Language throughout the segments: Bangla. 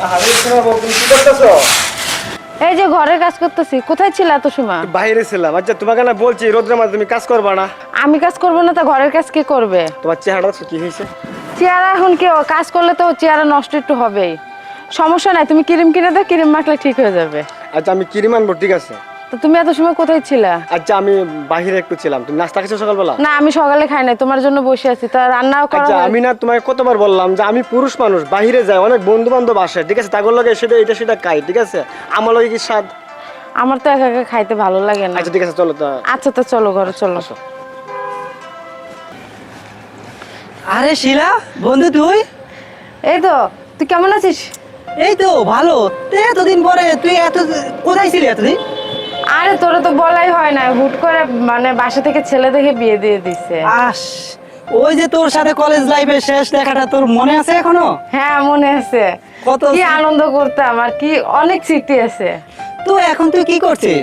আরে শোনা বউ, তুমি কি করতেছো? এই যে ঘরের কাজ করতেছি। কোথায় ছিল এত সময়? বাইরে ছিলাম। আচ্ছা তোমাকে না বলছি রোদ্রের মাঝে তুমি কাজ করবা না। আমি কাজ করব না তো ঘরের কাজ কে করবে? তোমার চেহারাটা কি হয়েছে? চেহারা এখন কি কাজ করলে তো চেহারা নষ্ট একটু হবেই। সমস্যা নাই, তুমি ক্রিম কিনে দাও, ক্রিম মাখলে ঠিক হয়ে যাবে। আচ্ছা আমি ক্রিম আনবো, ঠিক আছে। তো তুমি এত সময় কোথায় ছিলা? আচ্ছা আমি বাইরে একটু ছিলাম। তুমি নাস্তা খেয়েছো সকালবেলা? না, আমি সকালে খাই নাই, তোমার জন্য বসে আছি। তা রান্নাও করা আচ্ছা আমি না তোমাকে কতবার বললাম যে আমি পুরুষ মানুষ, বাইরে যাই, অনেক বন্ধু বান্ধব আসে, ঠিক আছে, তাদের লগে সেটা এটা সেটা খাই, ঠিক আছে। আমার লগে কি স্বাদ? আমার তো একা একা খাইতে ভালো লাগে না। আচ্ছা ঠিক আছে চলো তো। আচ্ছা তো চলো ঘরে চলো। আসো। আরে শিলা বন্ধু, তুই? এই তো, তুই কেমন আছিস? এই তো ভালো। এতদিন পরে তুই কোথায় ছিলি এতদিন? আরে তোরা তো বলাই হয় না, হুট করে মানে বাসা থেকে ছেলে দেখে বিয়ে দিয়ে দিছে। আস, ওই যে তোর সাথে কলেজ লাইফের শেষ দেখাটা তোর মনে আছে এখনো? হ্যাঁ মনে আছে। কত কি আনন্দ করতাম, আর কি অনেক স্মৃতি আছে। তো এখন তুই কি করছিস?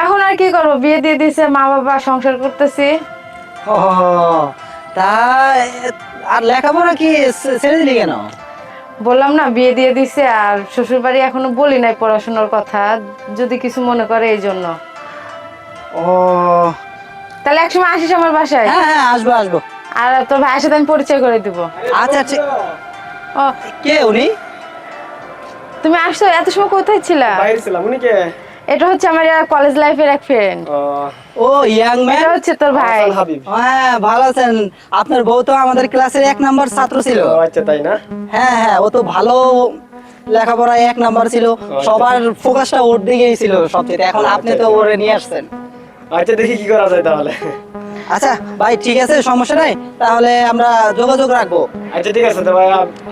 এখন আর কি করবো, বিয়ে দিয়ে দিছে, মা বাবা, সংসার করতেছি। ও তা আর লেখাপড়া কি ছেড়ে দিলি কেন? বললাম না বিয়ে দিয়ে দিছে, আর শ্বশুর বাড়ি এখনো বলি নাই পড়াশোনার কথা, যদি কিছু মনে করে এই জন্য। ও তাহলে একসময় আসিস আমার বাসায়। হ্যাঁ হ্যাঁ, আসবো আসবো। আর তোর ভাইয়ের সাথে আমি পরিচয় করে দিব। আচ্ছা ঠিক। ও, কে উনি? তুমি আসছো? এত সময় কোথায় ছিলা? বাইরে ছিলাম। উনি কে? এটা হচ্ছে আমার কলেজ লাইফের এক ফ্রেন্ড। ও ইয়াং ম্যান। এটা হচ্ছে তোর ভাই। হাসান হাবিব। হ্যাঁ ভালো আছেন। আপনার বউ তো আমাদের ক্লাসের 1 নাম্বার ছাত্র ছিল। ও আচ্ছা তাই না? হ্যাঁ হ্যাঁ, ও তো ভালো লেখাপড়ায় 1 নাম্বার ছিল। সবার ফোকাসটা ওর দিকেই ছিল সবচেয়ে। এখন আপনি তো ওরে নিয়ে আসছেন। আচ্ছা দেখি কি করা যায় তাহলে। আচ্ছা ভাই ঠিক আছে, সমস্যা নাই, তাহলে আমরা যোগাযোগ রাখবো। আচ্ছা ঠিক আছে তো ভাই,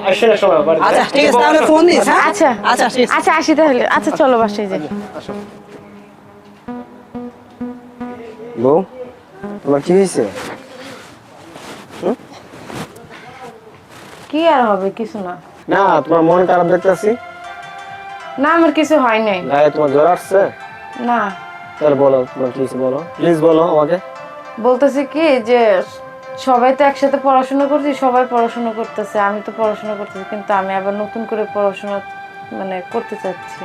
আসেন সময় বাড়িতে। আচ্ছা ঠিক আছে, তাহলে ফোন দিস। হ্যাঁ আচ্ছা আচ্ছা ঠিক আছে। আচ্ছা আসি তাহলে। আচ্ছা চলো বাসায় যাই। আসো। বউ, তোমার কি হয়েছে? কি আর হবে, কিছু না। না তোমার মন খারাপ দেখতেছি। না আমার কিছু হয় নাই। গায়ে তোমার জ্বর আসছে? না, তাহলে বলো তোমার কি হয়েছে, বলো প্লিজ বলো আমাকে। বলতেছি কি যে সবাই তো একসাথে পড়াশোনা করছি, সবাই পড়াশোনা করতেছে, আমি তো পড়াশোনা করতেছি, কিন্তু আমি আবার নতুন করে পড়াশোনা মানে করতে চাচ্ছি।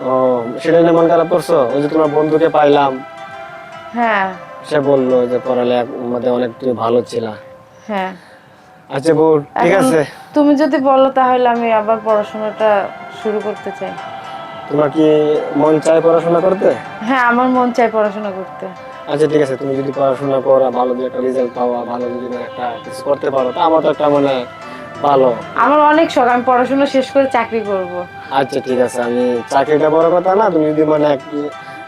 ও সেটা নিয়ে মন খারাপ করছো? ওই যে তোমার বন্ধুকে পাইলাম, হ্যাঁ সে বললো যে পড়ালেখার মধ্যে অনেক তুমি ভালো ছিলা। হ্যাঁ। আচ্ছা বউ ঠিক এখন আছে। তুমি যদি বলো তাহলে আমি আবার পড়াশোনাটা শুরু করতে চাই। তোমার কি মন চায় পড়াশোনা করতে? হ্যাঁ আমার মন চাই পড়াশোনা করতে। আচ্ছা ঠিক আছে, তুমি যদি পড়াশোনা করো, ভালো যদি একটা রেজাল্ট পাওয়া, ভালো যদি একটা কিছু করতে পারো, তা আমার তো একটা মানে ভালো। আমার অনেক শখ, আমি পড়াশোনা শেষ করে চাকরি করব। আচ্ছা ঠিক আছে, আমি চাকরিটা বড় কথা না, তুমি যদি মানে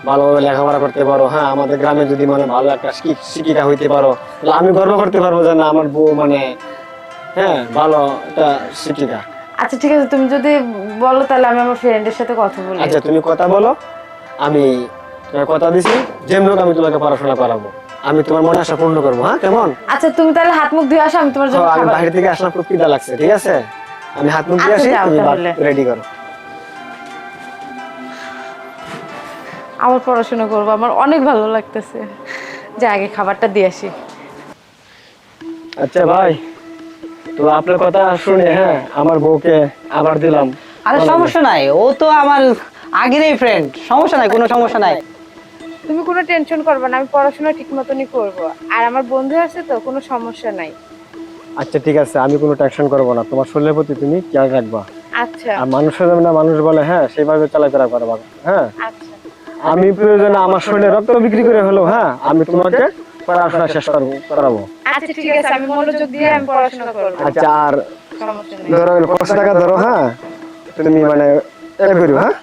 ভালোভাবে লেখাপড়া করতে পারো, হ্যাঁ আমাদের গ্রামে যদি মানে ভালো একটা শিক্ষিকা হইতে পারো, তাহলে আমি গর্ব করতে পারবো যে না আমার বউ মানে হ্যাঁ ভালো একটা শিক্ষিকা। আচ্ছা ঠিক আছে, তুমি যদি বলো তাহলে আমি আমার ফ্রেন্ডের সাথে কথা বলি। আচ্ছা তুমি কথা বলো, আমি তোমার কথা দিছি, যেমন হোক আমি তোমাকে পড়াশোনা করাবো, আমি তোমার মনে আশা পূর্ণ করবো। হ্যাঁ কেমন? আচ্ছা তুমি তাহলে হাত মুখ ধুয়ে আসো, আমি তোমার জন্য আমি খাবার। বাইরে থেকে আসলাম, খুব খিদা লাগছে, ঠিক আছে আমি হাত মুখ দিয়ে আচ্ছা, আসি, যাও তুমি তাহলে। রেডি করো। আবার পড়াশোনা করবো, আমার অনেক ভালো লাগতেছে। যে আগে খাবারটা দিয়ে আসি। আচ্ছা ভাই, তো আপনার কথা শুনে হ্যাঁ আমার বউকে আবার দিলাম। আরে সমস্যা নাই, ও তো আমার আগেরই ফ্রেন্ড, সমস্যা নাই, কোনো সমস্যা নাই। তুমি কোনো টেনশন করবে না, আমি পড়াশোনা ঠিক মতনই করবো, আর আমার বন্ধু আছে তো, কোনো সমস্যা নাই। আচ্ছা ঠিক আছে, আমি কোনো টেনশন করবো না, তোমার শরীরের প্রতি তুমি খেয়াল রাখবা। আচ্ছা আর মানুষের যেমন মানুষ বলে হ্যাঁ সেভাবে চলাফেরা করবা। হ্যাঁ আচ্ছা আমি প্রয়োজনে আমার শরীরে রক্ত বিক্রি করে হলো, হ্যাঁ আমি তোমাকে পড়াশোনা শেষ করাবো। আচ্ছা ঠিক আছে, আমি মনোযোগ দিয়ে আমি পড়াশোনা করবো। আচ্ছা আর সমস্যা নেই। ধরো 500 টাকা ধরো, হ্যাঁ তুমি মানে এটা করো, হ্যাঁ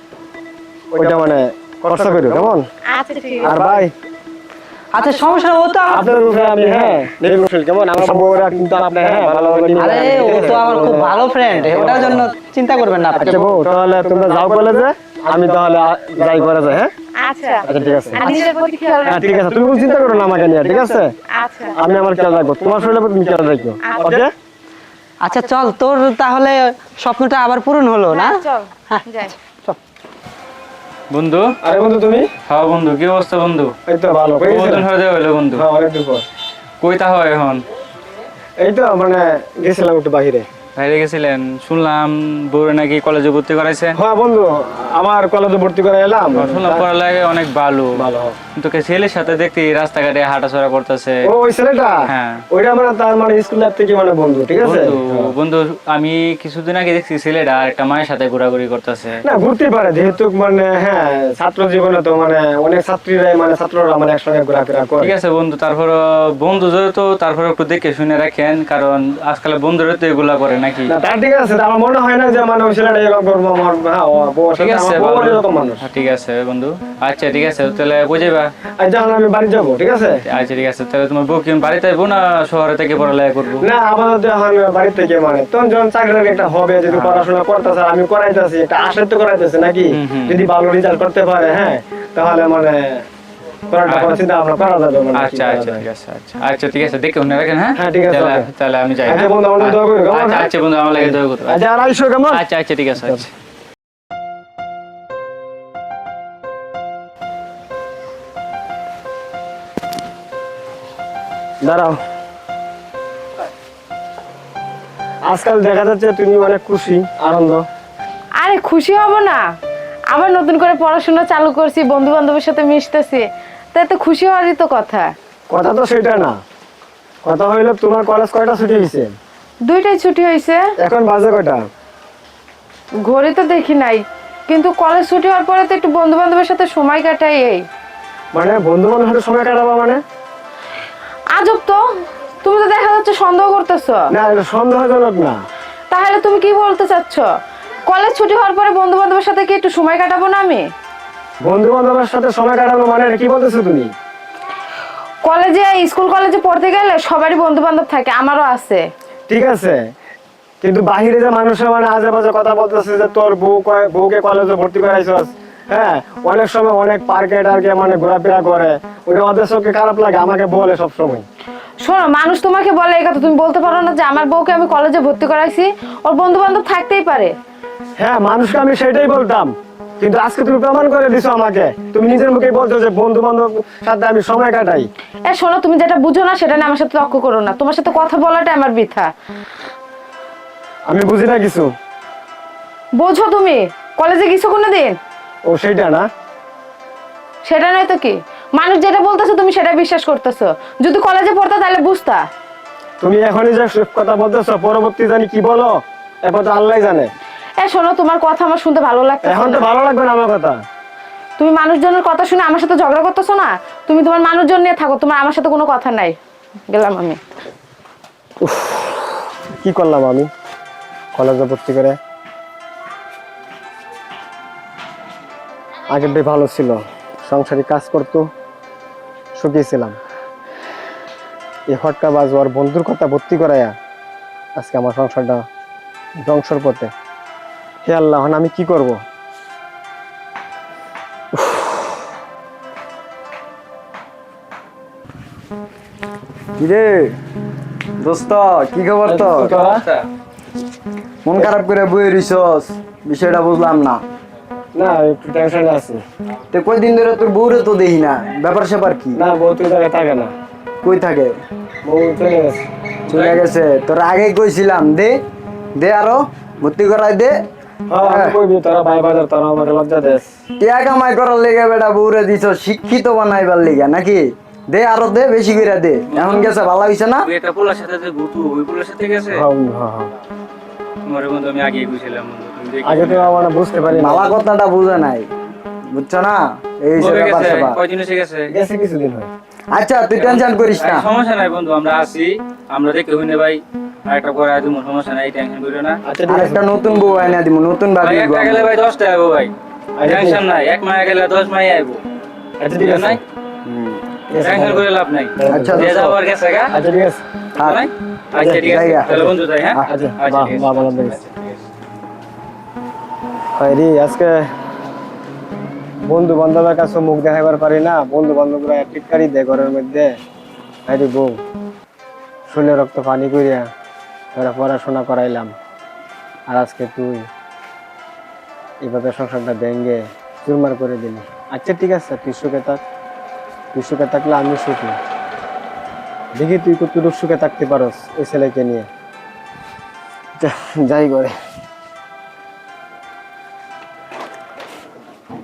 ওইটা মানে খরচা করো কেমন? আচ্ছা ঠিক আর আছে। ভাই আচ্ছা সমস্যা নেই, ও তো আপনার উপরে আমি হ্যাঁ নির্ভরশীল, কেমন আমার বউরা কিন্তু আপনি হ্যাঁ ভালোভাবে নিয়ে আরে ও তো আমার খুব ভালো ফ্রেন্ড, ওটার জন্য চিন্তা করবেন না আপনি। আচ্ছা বউ তাহলে তোমরা যাও কলেজে, আমি তাহলে যাই করে যাই। হ্যাঁ আচ্ছা আচ্ছা ঠিক আছে। আর নিজের প্রতি খেয়াল হ্যাঁ রাখবে। ঠিক আছে, তুমি কোনো চিন্তা করো না আমাকে নিয়ে, ঠিক আছে আচ্ছা আমি আমার খেয়াল রাখবো, তোমার শরীরের প্রতি তুমি খেয়াল রাখবো। ওকে আচ্ছা চল, তোর তাহলে স্বপ্নটা আবার পূরণ হলো না? হ্যাঁ, চল যাই। বন্ধু। আরে বন্ধু তুমি? হ্যাঁ বন্ধু, কি অবস্থা বন্ধু? এই তো ভালো। কই কতদিন গেছিলা? হয়ে যাবে হইলো বন্ধু? হ্যাঁ অনেকদিন পর। কই তা হয় এখন? এই তো মানে গেছিলাম একটু বাইরে। বাইরে গেছিলেন, শুনলাম বউরে নাকি কলেজে ভর্তি করাইছেন। হ্যাঁ বন্ধু, আমার কলেজে ভর্তি করে এলাম। শুনলাম পড়ালেখা অনেক ভালো। ভালো। কিন্তু ছেলের সাথে দেখতে রাস্তাঘাটে হাঁটাচলা করতেছে। ও ওই ছেলেটা? হ্যাঁ। ওইটা মানে তার মানে স্কুল লাইফ থেকে মানে বন্ধু, ঠিক আছে? বন্ধু আমি কিছুদিন আগে দেখছি ছেলেটা একটা মায়ের সাথে ঘোরাঘুরি করতেছে। না ঘুরতে পারে, যেহেতু মানে হ্যাঁ ছাত্র জীবনে তো মানে অনেক ছাত্রীরাই মানে ছাত্ররা মানে একসঙ্গে ঘোরাফেরা করে। ঠিক আছে বন্ধু, তারপর বন্ধু যেহেতু তারপর একটু দেখে শুনে রাখেন, কারণ আজকাল বন্ধুরা তো এগুলা করে নাকি। না তা ঠিক আছে, আমার মনে হয় না যে মানে ওই ছেলেটা এরকম করবো। আমার হ্যাঁ বউর ঠিক সাথে আছে আমার বউ এরকম মানুষ। ঠিক আছে বন্ধু, আচ্ছা ঠিক আছে তাহলে বুঝেবা। আর যখন আমি বাড়ি যাবো, ঠিক আছে? আচ্ছা ঠিক আছে, তাহলে তোমার বউ কি বাড়িতে আইবো না শহরে থেকে পড়ালেখা করবো? না আপাতত এখন বাড়ি থেকে মানে তখন যখন চাকরির একটা হবে, যদি পড়াশোনা করতেছে আমি করাইতেছি, একটা আশা তো করাইতেছে নাকি, যদি ভালো রেজাল্ট করতে পারে হ্যাঁ তাহলে মানে করাটা করার চিন্তা ভাবনা করা যাবে মানে। আচ্ছা আচ্ছা ঠিক আছে, আচ্ছা আচ্ছা ঠিক আছে, দেখে মনে রাখেন। হ্যাঁ হ্যাঁ ঠিক আছে, তাহলে okay। তাহলে আমি যাই। আচ্ছা হ্যাঁ? বন্ধু, আমাদের দোয়া করো কেমন? আচ্ছা আচ্ছা বন্ধু, আমার লাগে দোয়া করো। আচ্ছা আর আইসো কেমন? আচ্ছা আচ্ছা ঠিক আছে, আচ্ছা। দাঁড়াও, আজকাল দেখা যাচ্ছে তুমি অনেক খুশি, আনন্দ। আরে খুশি হব না, আবার নতুন করে পড়াশোনা চালু করছি, বন্ধু বান্ধবের সাথে মিশতেছি, তাই তো খুশি হওয়ারই তো কথা। কথা তো সেটা না, কথা হইলো তোমার কলেজ কয়টা ছুটি হয়েছে? 2টাই ছুটি হয়েছে। এখন বাজে কয়টা? ঘড়ি তো দেখি নাই, কিন্তু কলেজ ছুটি হওয়ার পরে তো একটু বন্ধু বান্ধবের সাথে সময় কাটাই। এই মানে বন্ধু বান্ধবের সময় কাটাবো মানে? আজব তো, তুমি তো দেখা যাচ্ছে সন্দেহ করতেছো। না এটা সন্দেহজনক না। তাহলে তুমি কি বলতে চাচ্ছ? কলেজ ছুটি হওয়ার পরে বন্ধু বান্ধবের সাথে কি একটু সময় কাটাবো না আমি? বন্ধু বান্ধবের সাথে সময় কাটাবো মানে কি বলতেছো তুমি? কলেজে স্কুল কলেজে পড়তে গেলে সবারই বন্ধু বান্ধব থাকে, আমারও আছে। ঠিক আছে, কিন্তু বাহিরে যে মানুষের মানে আজে বাজে কথা বলতেছে যে তোর বউকে কলেজে ভর্তি করাইছস, হ্যাঁ অনেক সময় অনেক পার্কে টার্কে মানে ঘোরাফেরা করে, ওটা ওদের চোখে খারাপ লাগে, আমাকে বলে সব সময়। শোনো, মানুষ তোমাকে বলে এই কথা, তুমি বলতে পারো না যে আমার বউকে আমি কলেজে ভর্তি করাইছি, ওর বন্ধু বান্ধব থাকতেই পারে। হ্যাঁ মানুষকে আমি সেটাই বলতাম, কিন্তু আজকে তুমি প্রমাণ করে দিছো আমাকে। তুমি নিজের মুখে বলছো যে বন্ধু বান্ধব সাথে আমি সময় কাটাই। শোনো, তুমি যেটা বুঝো না সেটা নিয়ে আমার সাথে তর্ক করো না, তোমার সাথে কথা বলাটা আমার বৃথা। আমি বুঝি না কিছু। বোঝো তুমি কলেজে গেছো কোনোদিন? ও সেইটা না? সেটা নয় তো কি, মানুষ যেটা বলতেছো তুমি সেটা বিশ্বাস করতেছো, যদি কলেজে পড়তা তাহলে বুঝতা। তুমি এখনই যে কথা বলতেছো, পরবর্তী জানি কি বলো এখন তো আল্লাহই জানে। শোনো, তোমার কথা আমার শুনতে ভালো লাগতেছে এখন তো না। ভালো লাগবে না আমার কথা। তুমি মানুষজনের কথা শুনে আমার সাথে ঝগড়া করতেছো না, তুমি তোমার মানুষজন নিয়ে থাকো, তোমার আমার সাথে কোনো কথা নাই। গেলাম আমি। কি করলাম আমি কলেজে ভর্তি করে? আগেরটাই ভালো ছিল, সংসারে কাজ করতো, সুখী ছিলাম। এই হটকা বাজ আর বন্ধুর কথা ভর্তি করাইয়া আজকে আমার সংসারটা ধ্বংসর পথে। হে আল্লাহ, এখন আমি কি করব? কিরে দোস্ত, কি খবর তো? মন খারাপ করে বই রইছস, বিষয়টা বুঝলাম না। না একটু টেনশনে আছি। তে কয়দিন ধরে তোর বউরে তো দেখি না, ব্যাপার স্যাপার কি? না বউ তুই জায়গায় থাকে না, কই থাকে? বউ চলে গেছে। চলে গেছে? তোর আগে কইছিলাম দে দে, আরো ভর্তি করাই দে। হ্যাঁ কইবি, তোরা ভাই বাজার, তোরা আমাকে লজ্জা দেস। টিয়া কামাই করার লেগে বেটা বউরে দিছ শিক্ষিত বানাইবার লেগে নাকি? দে আরো দে, বেশি করে দে। এখন গেছে ভালো হইছে না? তুই একটা পোলার সাথে যে ঘুরতো, ওই পোলার সাথে গেছে? হ্যাঁ হ্যাঁ হ্যাঁ। তোমার বন্ধু আমি আগে কইছিলাম বন্ধু, তুমি দেখি আগে তো আমার বুঝতে পারি না। ভালো কথাটা বুঝে নাই, বুঝছো না? এই সব কবে ব্যাপার গেছে? স্যাপার। কয়দিন এসে গেছে? গেছে কিছুদিন হয়। আচ্ছা তুই টেনশন করিস না। সমস্যা নাই বন্ধু, আমরা আছি, আমরা দেখে হইনে ভাই আরেকটা করে আইবো, সমস্যা নাই, টেনশন করিও না। আচ্ছা ঠিক আছে। আরেকটা নতুন বউ আইনা দিব, নতুন ভাই ভাবি একটা গেলে ভাই 10টা আইবো ভাই, আচ্ছা, টেনশন নাই, এক মাস গেলে 10 মাস আইবো, আচ্ছা ঠিক আছে। নাই টেনশন করে লাভ নাই। আচ্ছা, যে দোস্ত। যাওয়ার গেছে গা, আচ্ছা ঠিক আছে। থাক। নাই? আচ্ছা ঠিক আছে, জায়গা। তাহলে বন্ধু যাই। হ্যাঁ আচ্ছা আচ্ছা ঠিক আছে। বাহ ভালো লাগিস। রে আজকে বন্ধু বান্ধবের কাছে মুখ দেখাবার পারি না, বন্ধু বান্ধবরা টিটকারি দেয় ঘরের মধ্যে। আরে বউ শুলে রক্ত পানি করিয়া তোরা পড়াশোনা করাইলাম, আর আজকে তুই এইভাবে সংসারটা ভেঙে চুরমার করে দিলি। আচ্ছা ঠিক আছে, তুই সুখে থাক, তুই সুখে থাকলে আমি সুখী। দেখি তুই কতটুকু সুখে থাকতে পারস ওই ছেলেকে নিয়ে। যাই করে